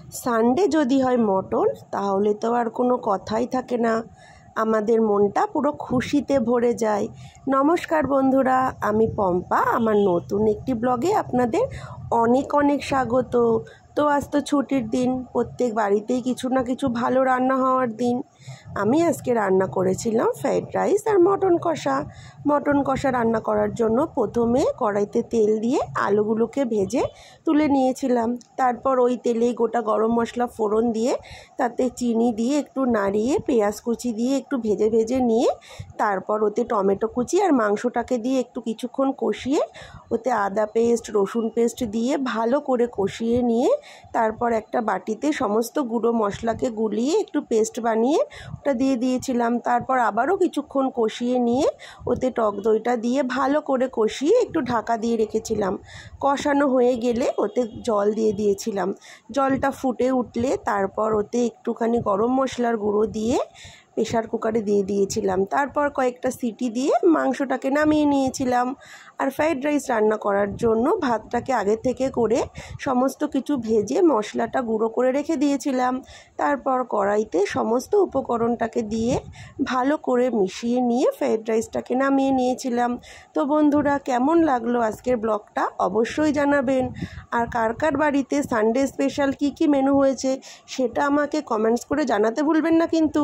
Sunday যদি হয় mutton তাহলে তো আর কোনো কথাই থাকে না, আমাদের মনটা পুরো খুশিতে ভরে যায়। নমস্কার বন্ধুরা, আমি পম্পা। আমার নতুন একটি ব্লগে আপনাদের অনেক অনেক স্বাগত। তো আজ তো ছুটির দিন, প্রত্যেক বাড়িতেই কিছু না কিছু ভালো রান্না হওয়ার দিন। আমি আজকে রান্না করেছিলাম ফ্রাইড রাইস আর মটন কষা রান্না করার জন্য প্রথমে কড়াইতে তেল দিয়ে আলুগুলোকে ভেজে তুলে নিয়েছিলাম। তারপর ওই তেলেই গোটা গরম মশলা ফোড়ন দিয়ে তাতে চিনি দিয়ে একটু নাড়িয়ে পেঁয়াজ কুচি দিয়ে একটু ভেজে ভেজে নিয়ে তারপর ওতে টমেটো কুচি আর মাংসটাকে দিয়ে একটু কিছুক্ষণ কষিয়ে ওতে আদা পেস্ট রসুন পেস্ট দিয়ে ভালো করে কষিয়ে নিয়ে তারপর একটা বাটিতে সমস্ত গুঁড়ো মশলাকে গুলিয়ে একটু পেস্ট বানিয়ে ওটা দিয়ে দিয়েছিলাম। তারপর আবারও কিছুক্ষণ কষিয়ে নিয়ে ওতে টক দইটা দিয়ে ভালো করে কষিয়ে একটু ঢাকা দিয়ে রেখেছিলাম। কষানো হয়ে গেলে ওতে জল দিয়ে দিয়েছিলাম। জলটা ফুটে উঠলে তারপর ওতে একটুখানি গরম মশলার গুঁড়ো দিয়ে প্রেশার কুকারে দিয়ে দিয়েছিলাম। তারপর কয়েকটা সিটি দিয়ে মাংসটাকে নামিয়ে নিয়েছিলাম। আর ফ্রাইড রাইস রান্না করার জন্য ভাতটাকে আগে থেকে করে সমস্ত কিছু ভেজে মশলাটা গুঁড়ো করে রেখে দিয়েছিলাম। তারপর কড়াইতে সমস্ত উপকরণটাকে দিয়ে ভালো করে মিশিয়ে নিয়ে ফ্রাইড রাইসটাকে নামিয়ে নিয়েছিলাম। তো বন্ধুরা, কেমন লাগলো আজকের ব্লগটা অবশ্যই জানাবেন। আর কার কার বাড়িতে সানডে স্পেশাল কী কী মেনু হয়েছে সেটা আমাকে কমেন্টস করে জানাতে ভুলবেন না কিন্তু।